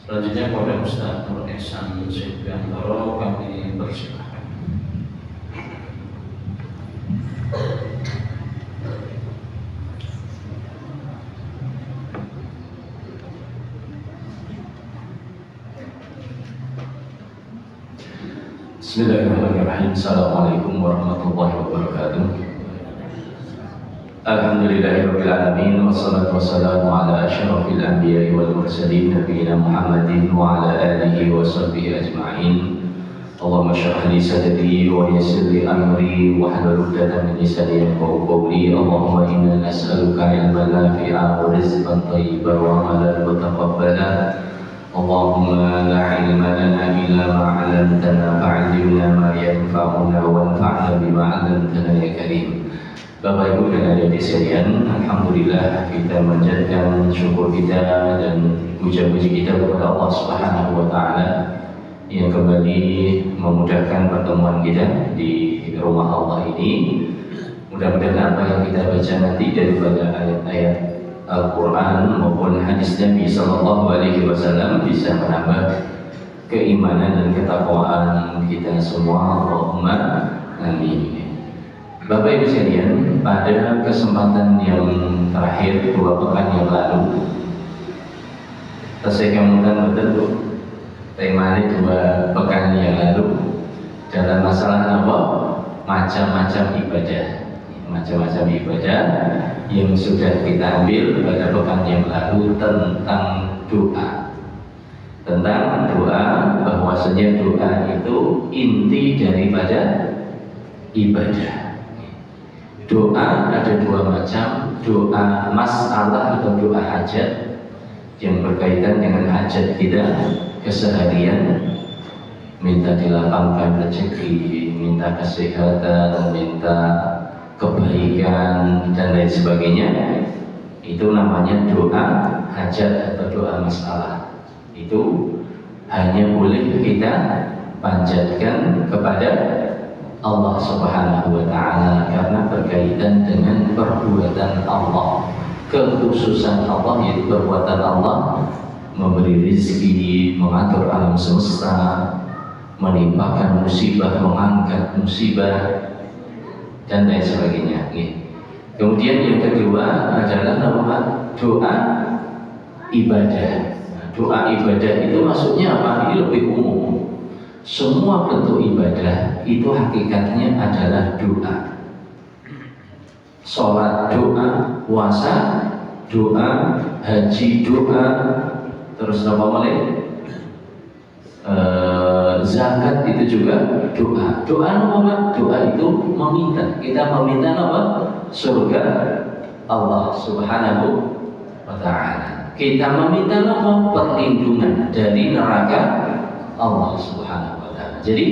Selanjutnya kepada Ustaz Nur Ihsan Subiantoro kami persilahkan. Bismillahirrahmanirrahim. Assalamualaikum warahmatullahi wabarakatuh. Alhamdulillahirabbil alamin wassalatu wassalamu ala asyrafil anbiya'i wal mursalin nabiyina Muhammadin wa ala alihi wa sahbihi ajma'in. Allahumma shrah li sadri wa yassir li amri wahlul 'uqdatam min lisani yafqahu qawli. Allahumma inna nas'aluka ilman nafi'an wa rizqan thayyiban wa 'amalan mutaqabbalan. Allahumma la ilma lana illa ma 'allamtana fa'allimna ma yanfa'una wanfa'na bima 'allamtana ya karim. Bapak Ibu dan adik-adik sekalian, alhamdulillah kita menjadikan syukur kita dan puja-puji kita kepada Allah Subhanahu wa taala yang kembali memudahkan pertemuan kita di rumah Allah ini. Mudah-mudahan apa yang kita baca nanti daripada ayat-ayat Al-Quran maupun hadis Nabi sallallahu alaihi wasallam bisa menambah keimanan dan ketakwaan kita semua. Allahumma amin. Bapak Ibu sekalian, pada kesempatan yang terakhir 2 pekan yang lalu, saya kemudian betul tema 2 pekan yang lalu dalam masalah apa? Macam-macam ibadah yang sudah kita ambil pada pekan yang lalu tentang doa. Tentang doa, bahwasanya doa itu inti daripada ibadah. Doa ada 2 macam, doa masalah atau doa hajat yang berkaitan dengan hajat kita keseharian, minta dilapangkan rezeki, minta kesehatan, minta kebaikan dan lain sebagainya. Itu namanya doa hajat atau doa masalah. Itu hanya boleh kita panjatkan kepada Allah Subhanahu wa taala karena berkaitan dengan perbuatan Allah, kekhususan Allah, yaitu perbuatan Allah memberi rezeki, mengatur alam semesta, menimpakan musibah, mengangkat musibah dan lain sebagainya. Kemudian yang kedua adalah doa ibadah. Doa ibadah itu maksudnya apa? Ini lebih umum. Semua bentuk ibadah itu hakikatnya adalah doa. Sholat doa, puasa doa, haji doa, terus apa lagi? Zakat itu juga doa. Doa apa? Doa itu meminta. Kita meminta apa? Surga Allah Subhanahu wa taala. Kita meminta apa? Perlindungan dari neraka Allah Subhanahu wa taala. Jadi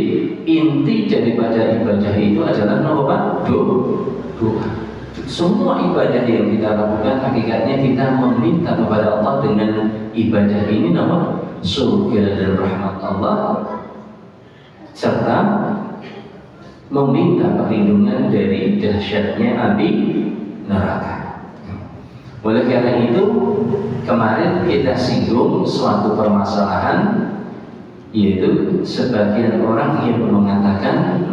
inti daripada ibadah itu adalah apa? Doa. Semua ibadah yang kita lakukan hakikatnya kita meminta kepada Allah dengan ibadah ini nama surga dan rahmat Allah, serta meminta perlindungan dari dahsyatnya api neraka. Oleh karena itu kemarin kita singgung suatu permasalahan, yaitu sebagian orang yang mengatakan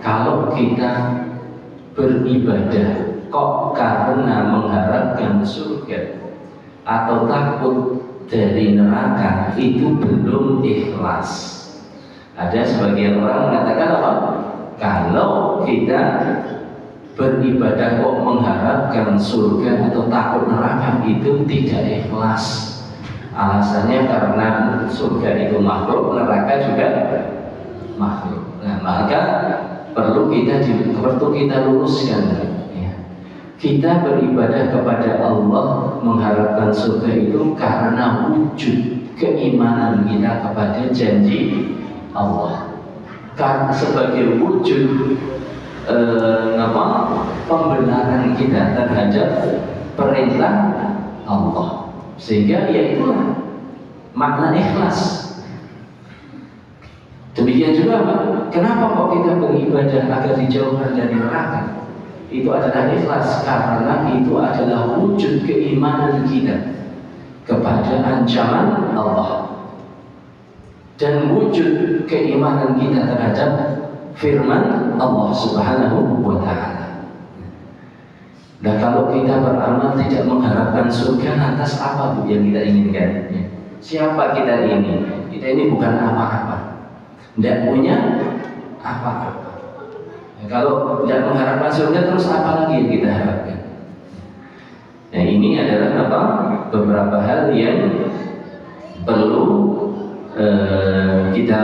kalau kita beribadah kok karena mengharapkan surga atau takut dari neraka itu belum ikhlas. Ada sebagian orang mengatakan apa? Kalau kita beribadah kok mengharapkan surga atau takut neraka itu tidak ikhlas. Alasannya karena surga itu makhluk, neraka juga makhluk. Nah, maka perlu kita luruskan. Ya. Kita beribadah kepada Allah mengharapkan surga itu karena wujud keimanan kita kepada janji Allah. Karena sebagai wujud pembenaran kita terhadap perintah Allah. Sehingga yaitulah makna ikhlas. Demikian juga kenapa kok kita beribadah agar dijauhkan dari neraka? Itu adalah ikhlas karena itu adalah wujud keimanan kita kepada ancaman Allah dan wujud keimanan kita terhadap firman Allah Subhanahu wa Ta'ala. Nah, kalau kita beramal tidak mengharapkan surga, lantas apa yang kita inginkan? Siapa kita ini? Kita ini bukan apa-apa, tidak punya apa-apa. Kalau tidak mengharapkan surga, terus apa lagi yang kita harapkan? Nah, ini adalah beberapa hal yang perlu kita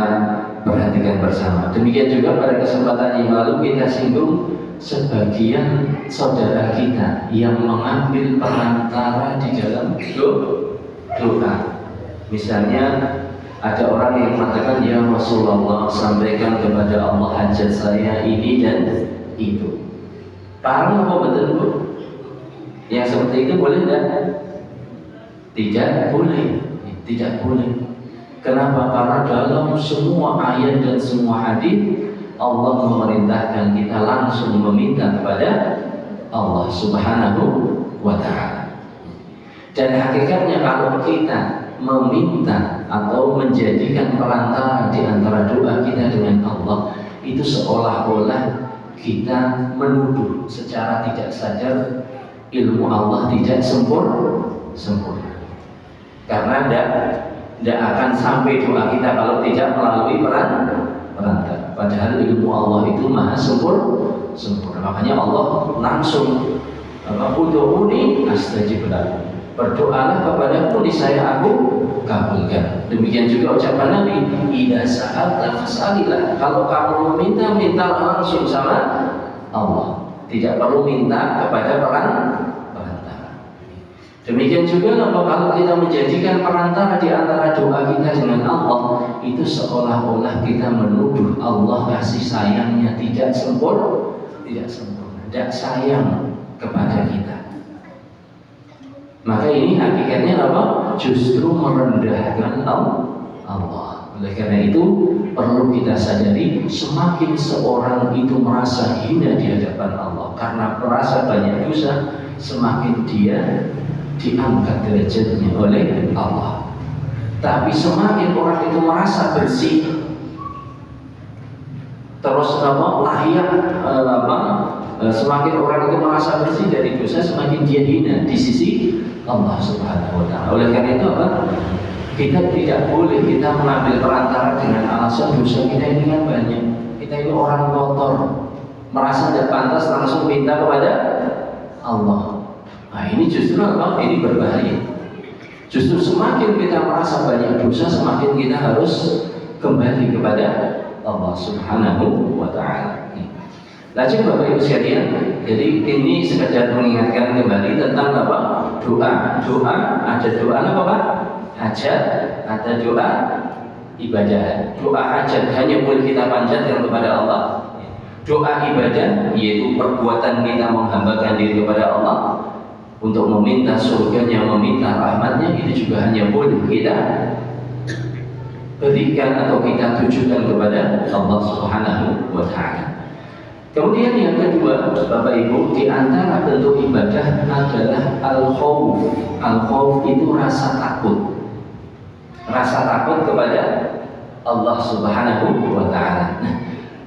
perhatikan bersama. Demikian juga pada kesempatan yang lalu kita singgung sebagian saudara kita yang mengambil perantara di dalam doa. Misalnya ada orang yang mengatakan, ya Rasulullah, sampaikan kepada Allah hajat saya ini dan itu. Paham apa betul Bu? Yang seperti itu boleh tidak? Tidak boleh. Tidak boleh. Kenapa? Karena dalam semua ayat dan semua hadis Allah memerintahkan kita langsung meminta kepada Allah Subhanahu wa Ta'ala. Dan hakikatnya kalau kita meminta atau menjadikan perantara di antara doa kita dengan Allah, itu seolah-olah kita menuduh secara tidak sadar ilmu Allah tidak sempurna. Karena tidak akan sampai doa kita kalau tidak melalui perantara. Padahal ilmu Allah itu maha sempurna. Makanya Allah langsung ud'uni astajib lakum. Berdoalah kepadaku niscaya aku kabulkan. Demikian juga ucapan Nabi, idza sa'alta fas'alillah. Kalau kamu meminta, mintalah langsung sama Allah. Tidak perlu minta kepada perantara. Demikian juga kalau kita menjadikan perantara di antara doa kita dengan Allah, itu seolah-olah kita menuduh Allah kasih sayangnya tidak sempurna, tidak sayang kepada kita. Maka ini hakikatnya justru merendahkan Allah. Oleh karena itu perlu kita sadari, semakin seorang itu merasa hina di hadapan Allah karena merasa banyak dosa, semakin dia diangkat derajatnya oleh Allah. Tapi semakin orang itu merasa bersih, terus layak, semakin orang itu merasa bersih dari dosa, semakin dia hina di sisi Allah Subhanahu wa Ta'ala. Oleh karena itu kita tidak boleh kita mengambil perantara dengan alasan dosa kita ini kan banyak, kita ini orang kotor, merasa tidak pantas langsung minta kepada Allah. Nah, ini justru ini berbahaya. Justru semakin kita merasa banyak dosa, semakin kita harus kembali kepada Allah Subhanahu wa Ta'ala. Lanjut Bapak Ibu sekalian, jadi ini sekedar mengingatkan kembali tentang doa. Ada doa apa Pak? Hajat, ada doa ibadah. Doa hajat hanya boleh kita panjatkan kepada Allah. Doa ibadah yaitu perbuatan kita menghambakan diri kepada Allah untuk meminta surganya, meminta rahmatnya, itu juga hanya boleh kita berikan atau kita tujukan kepada Allah Subhanahu wa Ta'ala. Kemudian yang kedua, Bapak Ibu, di antara bentuk ibadah adalah al-khawf. Al-khawf itu rasa takut. Rasa takut kepada Allah Subhanahu wa Ta'ala. Nah,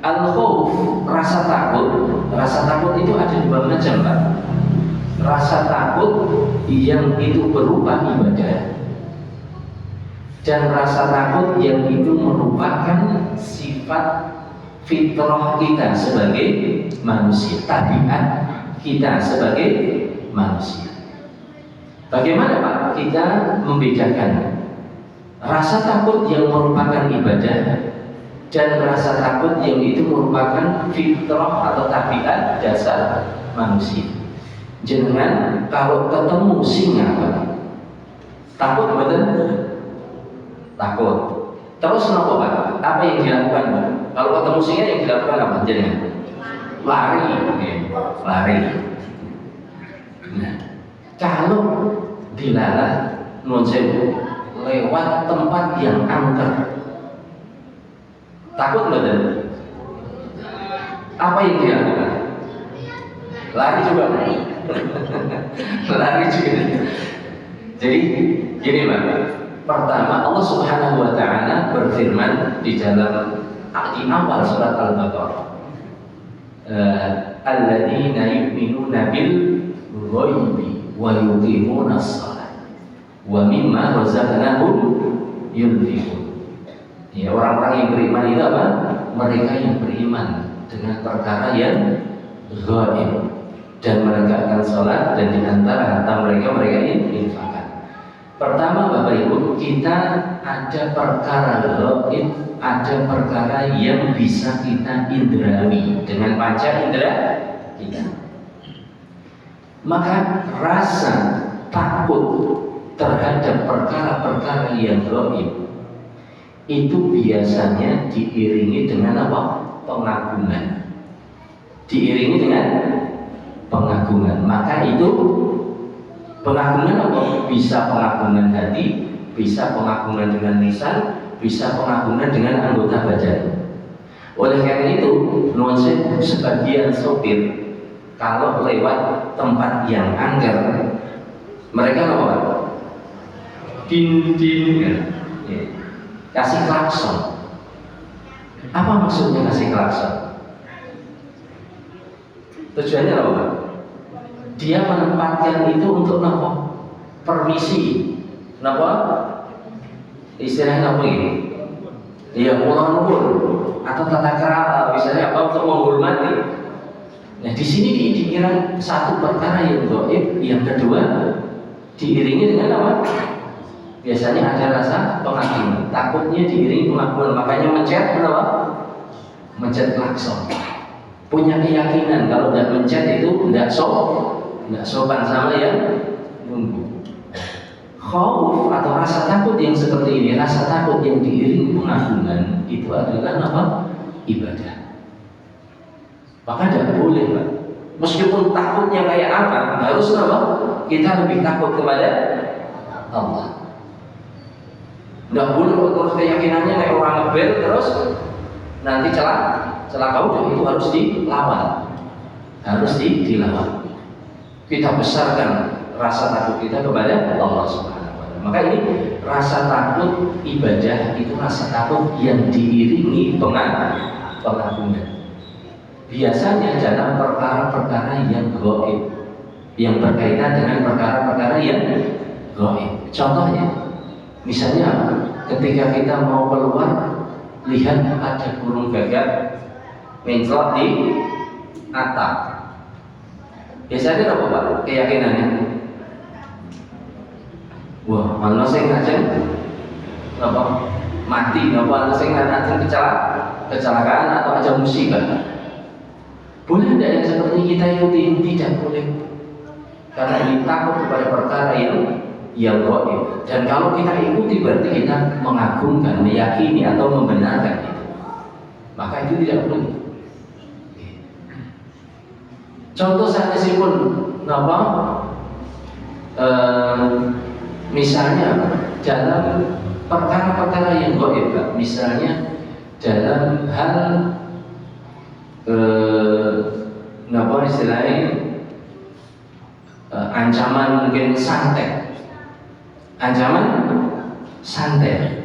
al-khawf, rasa takut itu ada dua macam, Pak. Rasa takut yang itu berupa ibadah, dan rasa takut yang itu merupakan sifat fitrah kita sebagai manusia, tabiat kita sebagai manusia. Bagaimana Pak kita membedakan rasa takut yang merupakan ibadah dan rasa takut yang itu merupakan fitrah atau tabiat dasar manusia? Jangan kalau ketemu singa takut betul? Takut. Terus kenapa Pak? Apa yang dilakukan Pak? Kalau ketemu singa yang dilakukan apa? Jangan lari. Nah, kalau dilalah lewat tempat yang angker, takut betul? Apa yang dilakukan? Lari juga. Jadi gini Pak, pertama Allah Subhanahu wa taala berfirman di dalam di awal surat Al-Baqarah, alladzina yu'minuna bil ghaibi wa yuqimuna shalah wa mimma razaqnahum yunfiqun. Ya, orang-orang yang beriman itu apa? Mereka yang beriman dengan perkara yang ghaib dan menegakkan sholat, dan di antara harta mereka infakkan. Pertama Bapak Ibu, kita ada perkara ghaib, ada perkara yang bisa kita indrawi dengan panca indera kita. Maka rasa takut terhadap perkara-perkara yang ghaib itu biasanya diiringi dengan apa? Pengagungan. Diiringi dengan pengagungan. Maka itu pengagungan apa? Bisa pengagungan hati, bisa pengagungan dengan lisan, bisa pengagungan dengan anggota badan. Oleh karena itu, nuansa sebagian sopir kalau lewat tempat yang angker, mereka apa? Din ya. Kasih klakson. Apa maksudnya kasih klakson? Tujuannya apa? Dia menempatkan itu untuk apa? Permisi. Kenapa? Istilahnya apa ini? Ya, pulang nuwun atau tata krama, misalnya apa, untuk menghormati. Nah, di sini dikira satu perkara yang gaib, yang kedua diiringi dengan apa? Biasanya ada rasa pengagungan, takutnya diiringi pengagungan, makanya mencet apa? Mencet klakson. Punya keyakinan kalau tidak mencet itu tidak sopan sama yang nunggu. Khauf atau rasa takut yang seperti ini, rasa takut yang diiringi pengagungan, itu adalah apa? Ibadah. Maka tidak boleh Pak. Meskipun takutnya kayak apa, harus apa? Kita lebih takut kepada Allah. Tidak boleh terus keyakinannya kayak orang ngebel terus nanti celaka udah, itu harus dilawan, harus dilawan. Kita besarkan rasa takut kita kepada Allah Subhanahu wa Ta'ala. Maka ini rasa takut ibadah itu rasa takut yang diiringi pengagungan. Biasanya dalam perkara-perkara yang gaib, yang berkaitan dengan perkara-perkara yang gaib. Contohnya, misalnya ketika kita mau keluar, lihat ada burung gagak menclot di atap. Biasanya apa Pak? Keyakinannya, wah, mana sing ngajeng apa? Mati, apa sing ngajeng kecelakaan atau aja musibah. Boleh tidak yang seperti kita ikuti? Tidak boleh. Karena ini takut kepada perkara yang gaib. Dan kalau kita ikuti berarti kita mengagungkan, meyakini atau membenarkan itu. Maka itu tidak boleh. Contoh saja pun, apa? Misalnya dalam perkara-perkara yang gaib, misalnya dalam hal apa istilahnya, ancaman mungkin santet, ancaman santet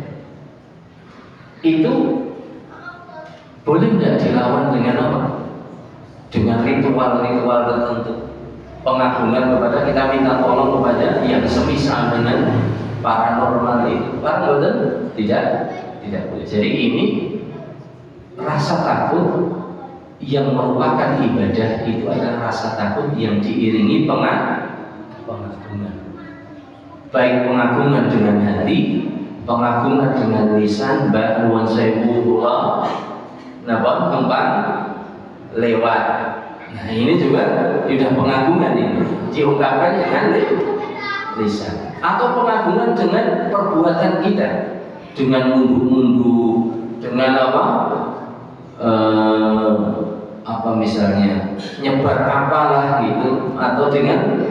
itu boleh tidak dilawan dengan apa? Dengan ritual-ritual tertentu, pengagungan kepada, kita minta tolong kepada yang semisal dengan paranormal itu. Paranormal tidak boleh. Jadi ini rasa takut yang merupakan ibadah itu adalah rasa takut yang diiringi pengagungan. Baik pengagungan dengan hati, pengagungan dengan lisan, bah nuwun sewu kula napa kembang lewat. Nah, ini juga sudah pengagungan ini diungkapkan dengan lisan. Atau pengagungan dengan perbuatan kita, dengan mundu-mundu, dengan apa misalnya nyebar apalah gitu, atau dengan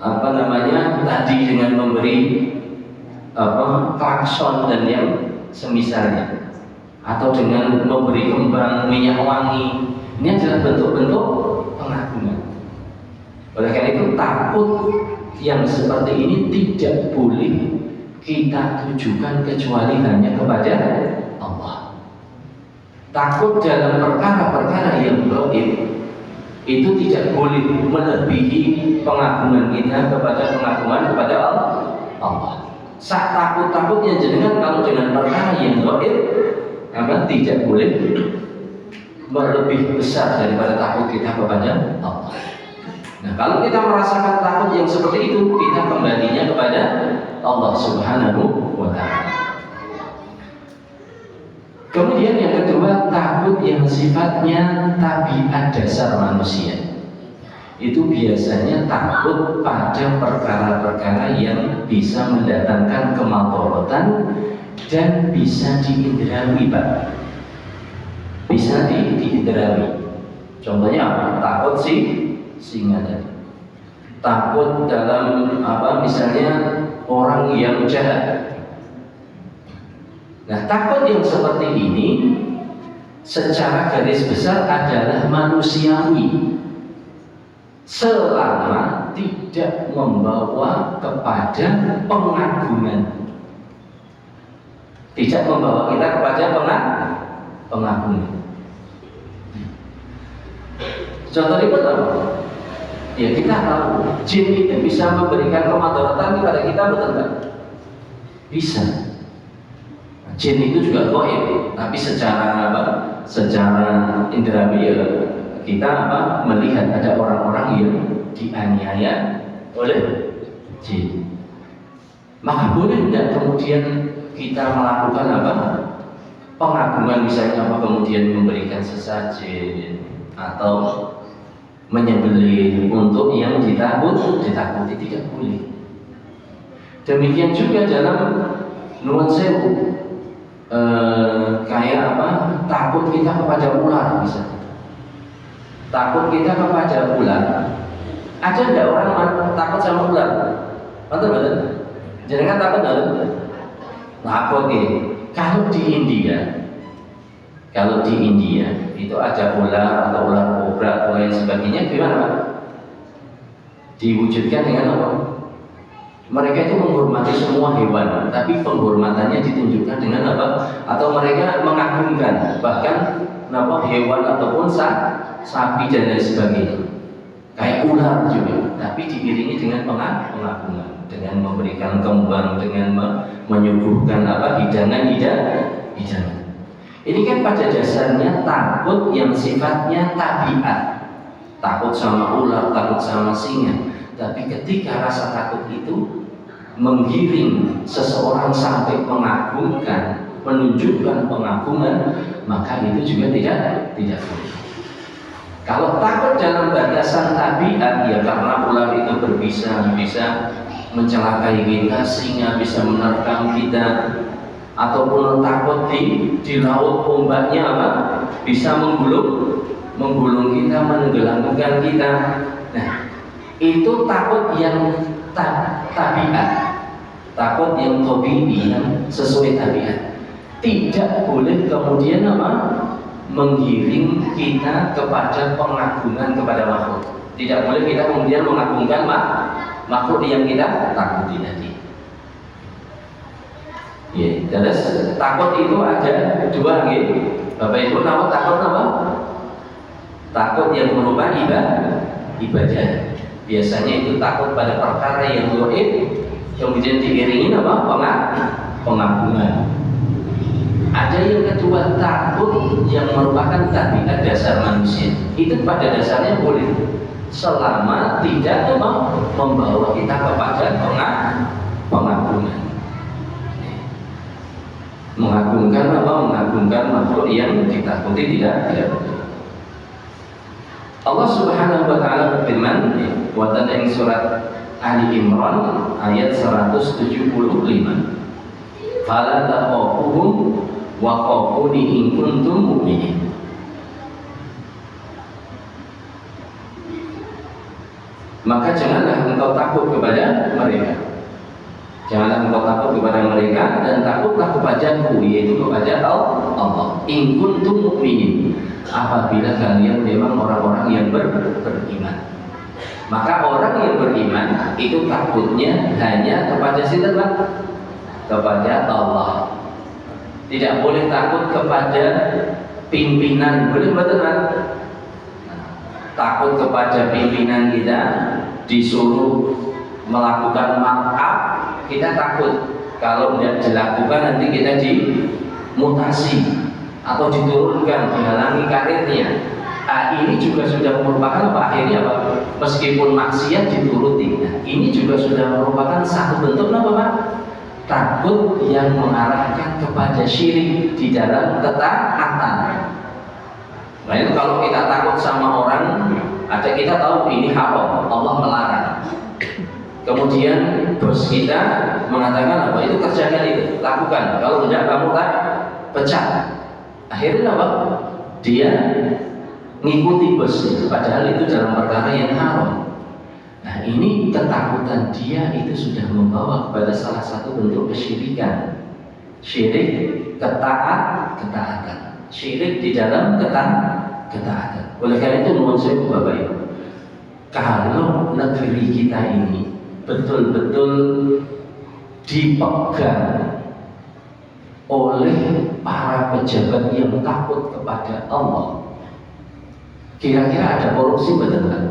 apa namanya tadi, dengan memberi apa klakson dan yang semisalnya, atau dengan memberi kembang minyak wangi. Ini adalah bentuk-bentuk pengagungan. Oleh karena itu takut yang seperti ini tidak boleh kita tujukan kecuali hanya kepada Allah. Takut dalam perkara-perkara yang gaib itu tidak boleh melebihi pengagungan kita kepada Allah. Sak takut-takutnya jenengan kalau dengan perkara yang gaib tidak boleh lebih besar daripada takut kita kepada Allah. Nah, kalau kita merasakan takut yang seperti itu, kita kembalinya kepada Allah Subhanahu wa ta'ala. Kemudian yang kedua, takut yang sifatnya tabiat dasar manusia. Itu biasanya takut pada perkara-perkara yang bisa mendatangkan kemadharatan dan bisa diindrawi, Pak. Bisa diindrawi. Contohnya apa? Takut singa tadi. Takut dalam misalnya orang yang jahat. Nah, takut yang seperti ini secara garis besar adalah manusiawi selama tidak membawa kepada pengagungan, tidak membawa kita kepada pengagungan. Contohnya apa? Ya, kita tahu jin itu bisa memberikan kemadharatan kepada kita, betul nggak? Bisa. Jin itu juga gaib, tapi secara indrawi ya kita melihat ada orang-orang yang dianiaya oleh jin. Maka boleh tidak kemudian kita melakukan pengagungan, misalnya kemudian memberikan sesajen atau menyembelih untuk yang ditakuti, tidak boleh. Demikian juga dalam nuwun sewu, kayak takut kita kepada ular misalnya. Takut kita kepada ular. Ada tidak orang takut sama ular? Betul? Jangan takut takut Kalau di India itu ada ular atau ular kobra atau lain sebagainya, gimana Pak? Diwujudkan dengan apa? Mereka itu menghormati semua hewan, tapi penghormatannya ditunjukkan dengan apa? Atau mereka mengagungkan bahkan hewan ataupun sapi dan lain sebagainya. Kayak ular juga, tapi diiringi dengan pengagungan, dengan memberikan kembang, dengan menyuguhkan hidangan. Ini kan pada dasarnya takut yang sifatnya tabiat. Takut sama ular, takut sama singa. Tapi ketika rasa takut itu menggiring seseorang sampai mengagungkan, menunjukkan pengagungan, maka itu juga tidak boleh. Kalau takut dalam batasan tabiat, ya karena ular itu bisa mencelakai kita, singa bisa menerkam kita, ataupun takut di laut ombaknya bisa menggulung kita, menenggelamkan kita. Nah, itu takut yang tabiat, takut yang tabi'i, yang sesuai tabiat. Tidak boleh kemudian menggiring kita kepada pengagungan kepada makhluk. Tidak boleh kita kemudian mengagungkan makhluk yang kita takuti tadi. Ya, terus takut itu ada dua, Bapak Ibu tahu takut apa? Takut yang berupa ibadah. Biasanya itu takut pada perkara yang gaib, kemudian diiringi pengagungan. Ada yang kedua, takut yang merupakan tabiat dasar manusia. Itu pada dasarnya boleh, selama tidak membawa kita kepada pengagungan. Mengagungkan makhluk yang ditakuti tidak boleh. Allah Subhanahu wa ta'ala berfirman buatan yang surat Ali Imran ayat 175. Fala takhafuhum wa khafuni in kuntum mu'minin. Maka janganlah engkau takut kepada mereka. Janganlah engkau takut kepada mereka, dan takutlah kepadaku, yaitu kepada Allah. In kuntum mu'minin, apabila kalian memang orang-orang yang beriman. Maka orang yang beriman itu takutnya hanya kepada siapa? Kepada Allah. Tidak boleh takut kepada pimpinan, boleh betul kan? Takut kepada pimpinan kita, disuruh melakukan markup, kita takut. Kalau tidak dilakukan nanti kita dimutasi atau diturunkan, dihalangi karirnya. Nah, ini juga sudah merupakan akhirnya apa? Meskipun maksiat dituruti. Nah, ini juga sudah merupakan satu bentuk apa Pak? Takut yang mengarahkan kepada syirik di dalam ketaatan. Nah itu kalau kita takut sama orang, ada kita tahu ini haram, Allah melarang. Kemudian bos kita mengatakan apa? Itu kerjakan itu, lakukan. Kalau tidak kamu tak pecat. Akhirnya apa? Dia ngikuti bosnya, padahal itu dalam perkara yang haram. Nah ini ketakutan dia itu sudah membawa kepada salah satu bentuk kesyirikan. Syirik ketaatan. Syirik di dalam ketaatan. Oleh karena itu mohon saya Bapak Ibu, kalau negeri kita ini betul-betul dipegang oleh para pejabat yang takut kepada Allah, kira-kira ada korupsi betul kan?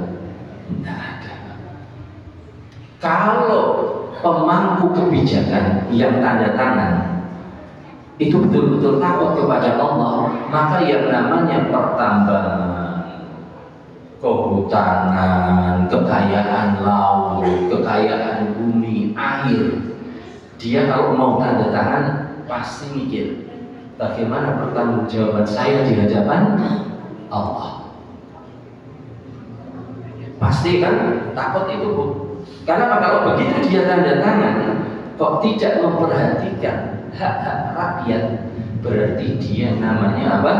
Tidak ada. Kalau pemangku kebijakan yang tanda tangan itu betul-betul takut kepada Allah, maka yang namanya pertambangan, kehutanan, kekayaan laut, kekayaan bumi, air, dia kalau mau tanda tangan pasti mikir bagaimana pertanggungjawaban saya di hadapan Allah. Pasti kan takut itu Bu. Karena kalau begitu dia tanda tangan kok tidak memperhatikan hak-hak rakyat, berarti dia namanya apa?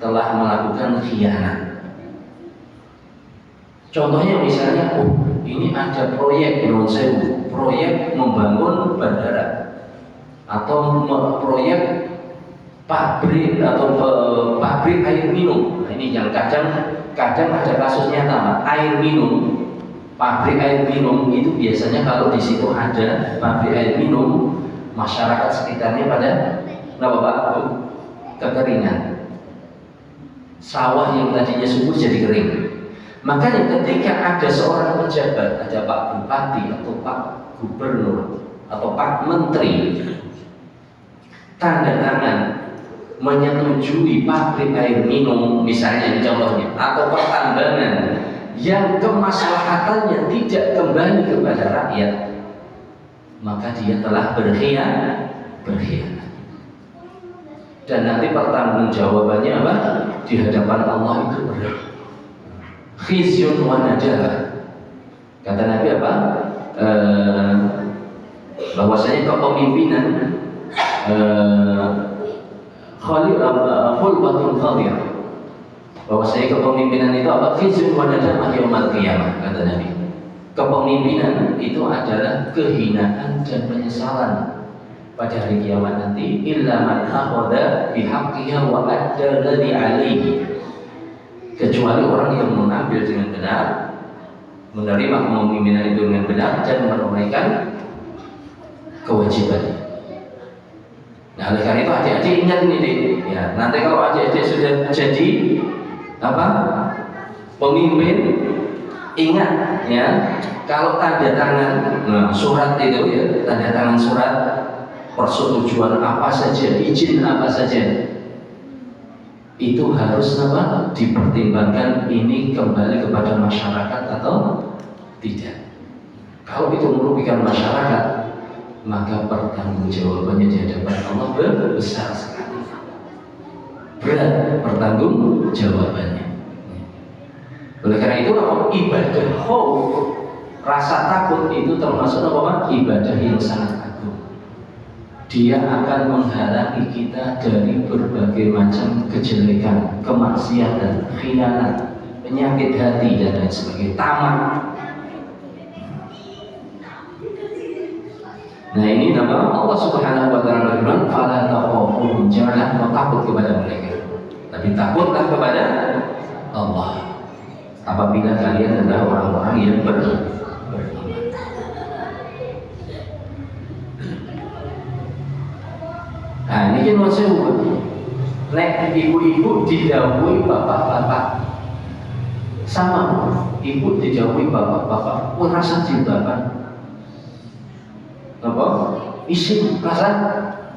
Telah melakukan khianat. Contohnya misalnya, ini ada proyek proyek membangun bandara atau proyek pabrik atau pabrik air minum. Nah, ini yang kadang ada kasus nyata, air minum, pabrik air minum itu biasanya kalau di situ ada pabrik air minum, masyarakat sekitarnya pada Pak? Kekeringan. Sawah yang tadinya subur jadi kering. Makanya ketika ada seorang pejabat, ada Pak Bupati atau Pak Gubernur atau Pak Menteri tanda tangan menyetujui pabrik air minum misalnya ini contohnya, atau pertambangan yang kemaslahatannya tidak kembali kepada rakyat, maka dia telah berkhianat. Dan nanti pertanggungjawabannya apa? Di hadapan Allah itu berat. Khizyun wa nadalah. Kata Nabi apa? Bahwasanya kepemimpinan khulbatun khadir, bahwasanya kepemimpinan itu apa? Khizyun wa nadalah yaumil qiyamah, kata Nabi. Kepemimpinan itu adalah kehinaan dan penyesalan pada hari kiamat nanti. Illa man akhadha bihaqqiha wa adda alladhi alaihi, kecuali orang yang mengambil dengan benar, menerima kepemimpinan itu dengan benar dan menunaikan kewajibannya. Nah, oleh karena itu adik-adik ingat ini, ya, nanti kalau adik-adik sudah jadi apa? Pemimpin, ingat ya, kalau tanda tangan surat itu ya, tanda tangan surat persetujuan apa saja, izin apa saja, itu harus apa? Dipertimbangkan ini kembali kepada masyarakat atau tidak. Kalau itu merugikan masyarakat, maka pertanggungjawabannya di hadapan Allah besar sekali. Berat pertanggungjawabannya. Oleh karena itu ibadah khauf, rasa takut itu termasuk apa? Ibadah yang sangat agung. Dia akan menghalangi kita dari berbagai macam kejelekan, kemaksiatan, khianat, penyakit hati dan lain sebagainya, tamak. Nah ini nama Allah Subhanahu wa taala berfirman, "Fala takhafuhum", janganlah takut kepada mereka, tapi takutlah kepada Allah. apabila kalian adalah orang-orang yang beriman. Nah ini kan maksudnya nek ibu-ibu didhawuhi bapak-bapak sama, ibu dijauhi bapak-bapak pun rasa jilbaban apa? Isim rasa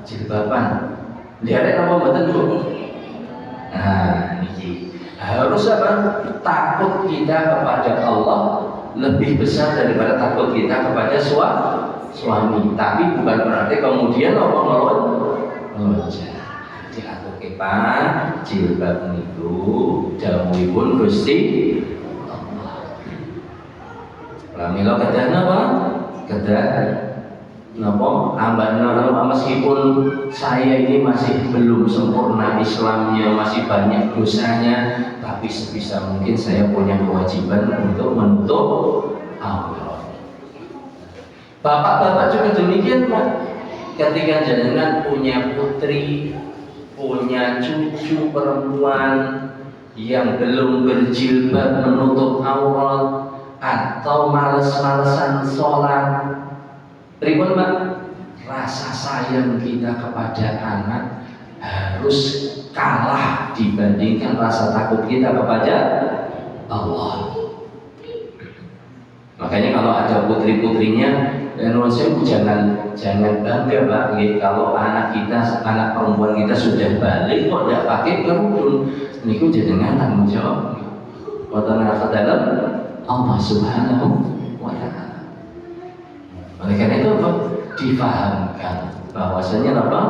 jilbaban lihat apa betul bu? Nah ini harus apa? Takut kita kepada Allah lebih besar daripada takut kita kepada suami. Tapi bukan berarti kemudian apa melonjak. Diatur kepan jilbab itu dawuhipun Gusti Allah. Pramila kedah napa? Kedah napa? Ambane meskipun saya ini masih belum sempurna Islamnya, masih banyak dosanya, tapi sebisa mungkin saya punya kewajiban untuk menutup aurat. Bapak-bapak juga demikian Pak. Ketika jenengan punya putri, punya cucu perempuan yang belum berjilbab menutup aurat atau males-malesan sholat, pripun Pak? Rasa sayang kita kepada anak harus kalah dibandingkan rasa takut kita kepada Allah. Makanya kalau ada putri-putrinya, jangan bangga Pak, kalau anak kita, anak perempuan kita sudah balik kok tidak pakai kerudung, niku jenengan tanggung jawab. Wonten dalam Allah Subhanahu wa Ta'ala. Oleh karena itu apa? Difahamkan bahwasanya apa?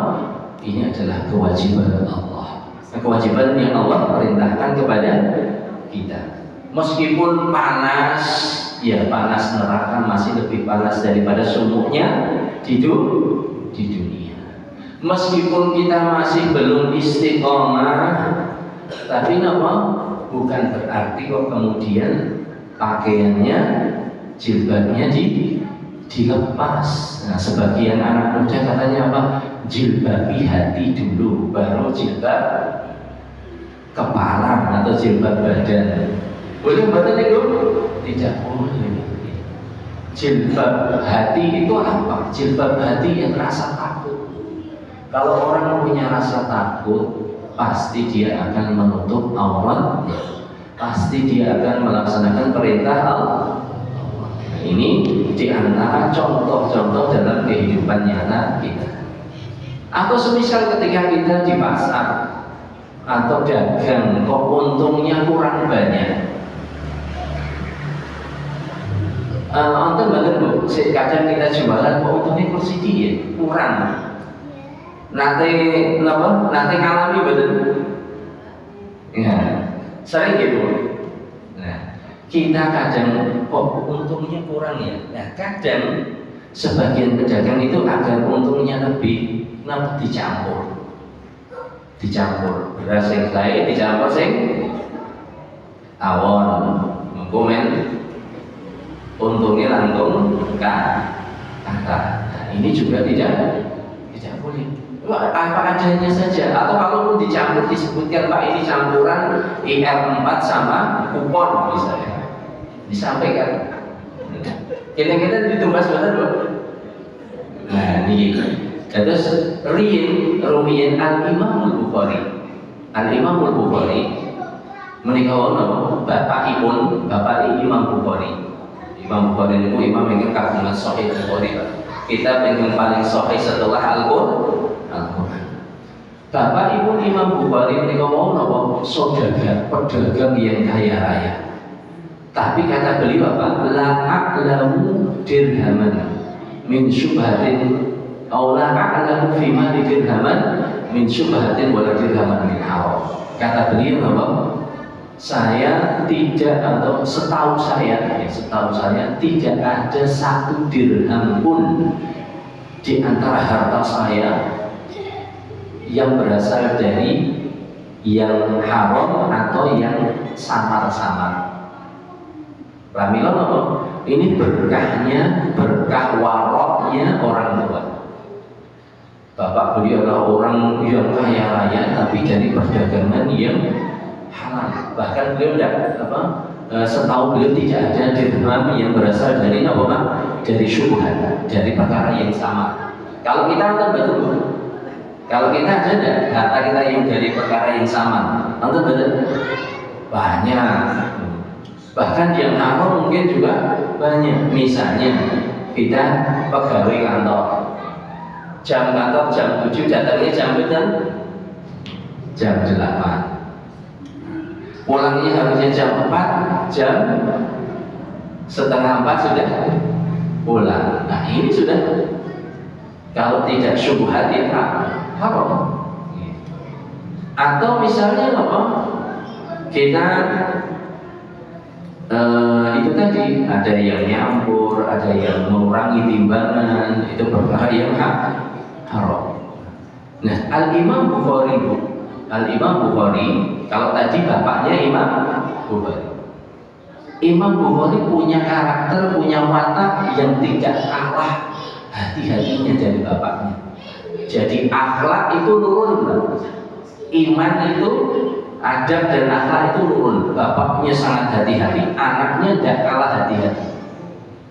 Ini adalah kewajiban Allah. Kewajiban yang Allah perintahkan kepada kita. Meskipun panas, ya panas neraka masih lebih panas daripada sumuknya di dunia. Meskipun kita masih belum istiqomah, tapi apa? Bukan berarti kok kemudian pakaiannya, jilbabnya dilepas. Nah, sebagian anak muda katanya apa? Jilbabi hati dulu, baru jilbab kepala atau jilbab badan. Boleh badan itu? Tidak boleh. Jilbab hati itu apa? Jilbab hati yang rasa takut. Kalau orang punya rasa takut, pasti dia akan menutup aurat, pasti dia akan melaksanakan perintah Allah. Ini diantara contoh-contoh dalam kehidupan nyata kita. Atau semisal ketika kita di pasar atau dagang, kok untungnya kurang banyak. Onten bener bu, kadang kita jualan kok untungnya kursi dia kurang. Nanti ngalami bener. Ya, sering gitu. Nah, kita kadang kok untungnya kurang ya. Nah, kadang sebagian pedagang itu agar untungnya lebih, dicampur beras yang saya dicampur sing awon mengkomen untungnya langsung kata. Nah, ini juga tidak boleh. Apa adanya saja. Atau kalaupun dicampur disebutkan Pak ini campuran IR4 sama kupon misalnya, disampaikan. Kita ditumbas benar loh. Nah ini. Terus rumiyin Al-Imamul Bukhari. Al-Imamul Bukhari menika wonten bapak Imam Bukhari. Imam Bukhari itu imam yang kagungan Sahih Bukhari. Kitab yang paling sahih setelah Al-Quran. Bapak Ibu Imam Bukhari menika wonten saudagar, pedagang yang kaya raya. Tapi kata beliau apa? La a'lamu dirhaman min syubhatin aw la a'lamu fi mali dirhaman min syubhatin wala dirhaman min haram. Kata beliau apa? Saya tidak, atau setahu saya tidak ada satu dirham pun di antara harta saya yang berasal dari yang haram atau yang samar-samar. Pramila apa? Ini berkahnya, berkah waroknya orang tua. Bapak beliau adalah orang yang kaya raya, tapi dari perdagangan yang halal. Bahkan beliau setahu beliau tidak ada dirham yang berasal dari apa Pak? Dari syubhat, dari perkara yang sama. Kalau kita kan betul. Kalau kita ada enggak harta kita yang dari perkara yang sama? Antum betul? Banyak. Bahkan yang haram mungkin juga banyak. Misalnya kita pegawai kantor, jam kantor jam 7, datangnya jam berapa? Jam 8. Pulangnya harusnya jam 4, jam setengah 4 sudah pulang. Nah ini sudah, kalau tidak syubhat ya haram. Atau misalnya apa? Kita itu tadi ada yang nyampur, ada yang mengurangi timbangan, itu perkara yang haram. Nah, Al-Imam Bukhari, kalau tadi bapaknya Imam Bukhari. Imam Bukhari punya karakter, punya watak yang tidak kalah hati-hatinya dari bapaknya. Jadi akhlak itu turun, iman itu, adab dan akhlak itu turun. Bapaknya sangat hati-hati, anaknya tidak kalah hati-hati.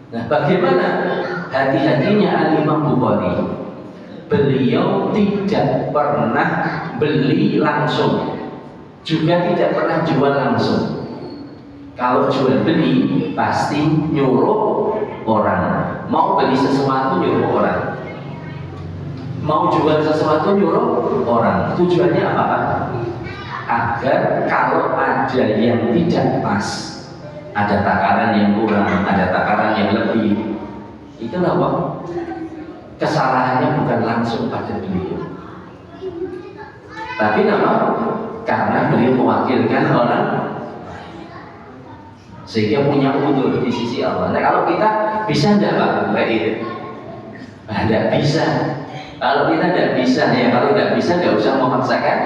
Nah, bagaimana hati-hatinya Al-Imam Bukhari? Beliau tidak pernah beli langsung, juga tidak pernah jual langsung. Kalau jual beli pasti nyuruh orang. Mau beli sesuatu nyuruh orang, mau jual sesuatu nyuruh orang. Tujuannya apa Pak? Agar kalau ada yang tidak pas, ada takaran yang kurang, ada takaran yang lebih, itu apa? Kesalahannya bukan langsung pada beliau, tapi nama karena beliau mewakilkan orang, sehingga punya udzur di sisi Allah. Nah kalau kita bisa enggak Pak kayak itu? Nah, enggak bisa. Kalau kita enggak bisa ya, kalau enggak bisa enggak usah memaksakan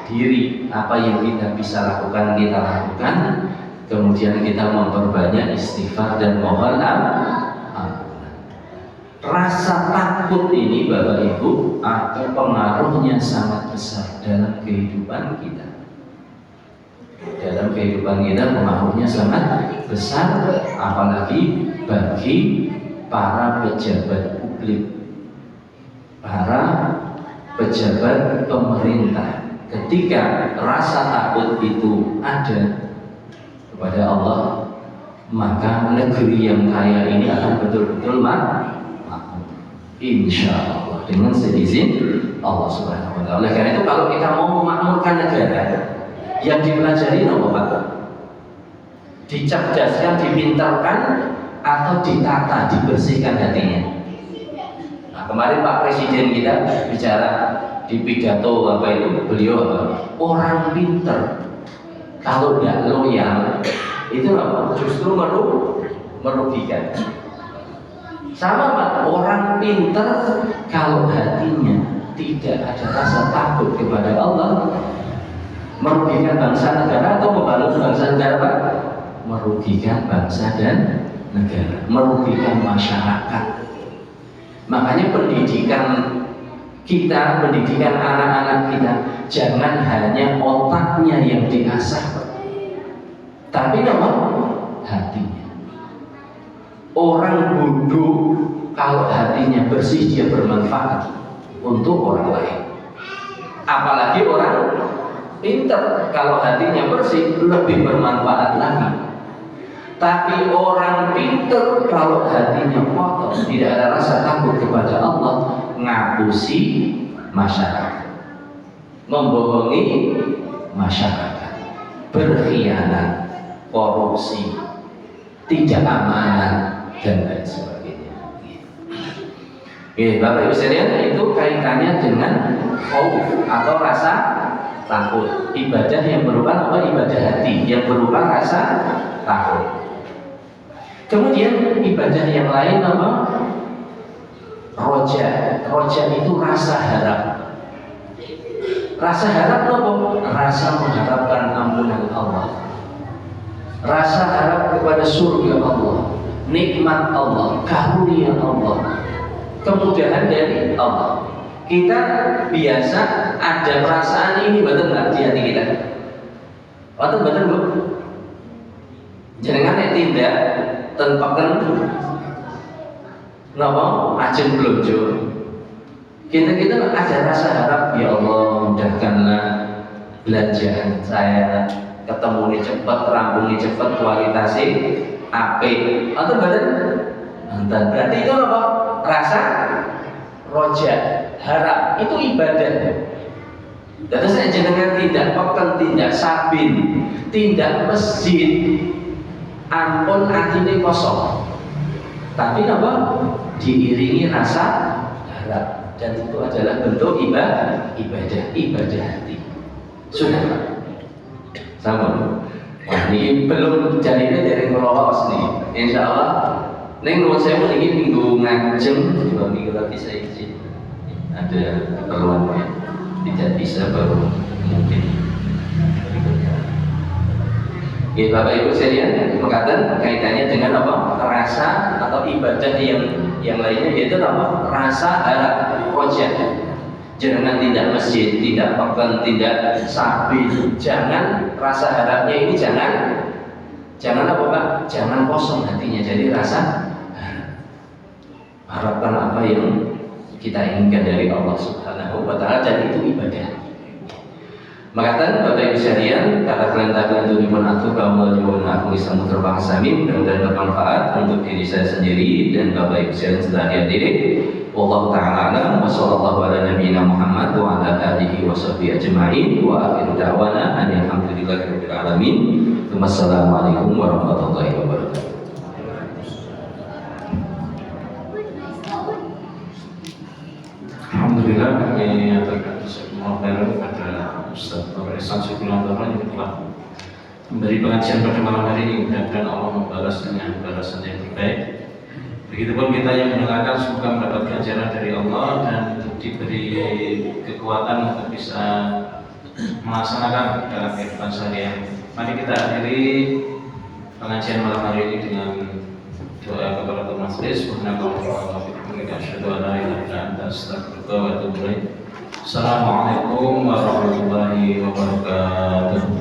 diri. Apa yang kita bisa lakukan kita lakukan. Kemudian kita memperbanyak istighfar dan mohon ampun. Rasa takut ini Bapak Ibu ada pengaruhnya sangat besar dalam kehidupan kita. Dalam kehidupan kita pengaruhnya sangat besar, apalagi bagi para pejabat publik, para pejabat pemerintah. Ketika rasa takut itu ada kepada Allah, maka negeri yang kaya ini akan betul-betul makmur, insya Allah, dengan seizin Allah Subhanahu Wa Taala. Oleh karena itu kalau kita mau memakmurkan negara, yang dipelajari apa Pak? Dicerdaskan, dipintarkan, atau ditata, dibersihkan hatinya. Nah, kemarin Pak Presiden kita bicara di pidato apa itu, beliau apa? Orang pinter kalau tidak loyal itu apa? Justru merugikan. Sama Pak, orang pinter kalau hatinya tidak ada rasa takut kepada Allah, merugikan bangsa negara atau membangun bangsa negara Pak? Merugikan bangsa dan negara, merugikan masyarakat. Makanya pendidikan kita, pendidikan anak-anak kita, jangan hanya otaknya yang diasah Pak, tapi apa? Hatinya. Orang bodoh kalau hatinya bersih dia bermanfaat untuk orang lain. Apalagi orang pinter kalau hatinya bersih lebih bermanfaat lagi. Tapi orang pinter kalau hatinya kotor, tidak ada rasa takut kepada Allah, ngapusi masyarakat, membohongi masyarakat, berkhianat, korupsi, tidak amanah, dan lain sebagainya. Bapak Ibu sekalian, itu kaitannya dengan khauf atau rasa takut. Ibadah yang berupa apa? Ibadah hati yang berupa rasa takut. Kemudian ibadah yang lain apa? Roja. Roja itu rasa harap. Rasa harap apa? Rasa mengharapkan ampunan Allah, rasa harap kepada surga Allah, nikmat Allah, karunia Allah, kemudahan dari Allah. Kita biasa ada perasaan ini, betul nggak di hati kita? Betul Bu? Jenengan nek tindak ten peken napa ajeng blonjo. Kita ada rasa harap, ya Allah mudahkanlah belanjaan saya, ketemu nih cepet, rampung nih cepet, kualitasnya apik. Atau badan mantan. Berarti itu apa? Rasa roja, harap, itu ibadah. Dan saya jenengan tidak peken, tidak sabin, tidak masjid, ampun hatinya kosong. Tapi apa? Diiringi rasa harap. Dan itu adalah bentuk ibadah hati. Sudah Pak? Sama. Wah, ini belum jadinya dari ngelawak nih. Insya Allah, neng nuwun sewu ini minggu ngajeng, 2 minggu lagi saya izin. Ada keperluannya, tidak bisa baru mungkin. Ya, Bapak Ibu sekalian, mengatakan kaitannya dengan apa? Rasa atau ibadah yang lainnya, yaitu apa? Rasa harap, roja. Jangan tidak masjid, tidak peken, tidak sabi. Jangan rasa harapnya ini jangan apa Pak? Jangan kosong hatinya. Jadi rasa harapkan apa yang kita inginkan dari Allah Subhanahu wa Ta'ala, dan itu ibadah. Maka Bapak Ibu sekalian, kata perintah itu dimanatu kaum wajibun aku Islam terbangsa mim dan bermanfaat untuk diri saya sendiri dan Bapak Ibu sekalian setelah diri. Wallahu ta'ala alam wa sallallahu ala nabiyyina Muhammad wa ala alihi wa sahbihi ajma'in wa akhiru da'wana alhamdulillahi rabbil alamin. Wassalamualaikum warahmatullahi wabarakatuh. Alhamdulillah kami aturkan semua khairan kepada Ustaz Bapak Ihsan Syukurantono yang telah memberi pengajian pada malam hari ini. Mudah-mudahan Allah membalas dengan balasan yang terbaik. Begitupun kita yang mendengarkan, semoga mendapat ganjaran dari Allah dan diberi kekuatan untuk bisa melaksanakan dalam kehidupan sehari-hari. Mari kita akhiri pengajian malam hari ini dengan doa kepada majelis. Assalamualaikum warahmatullahi wabarakatuh.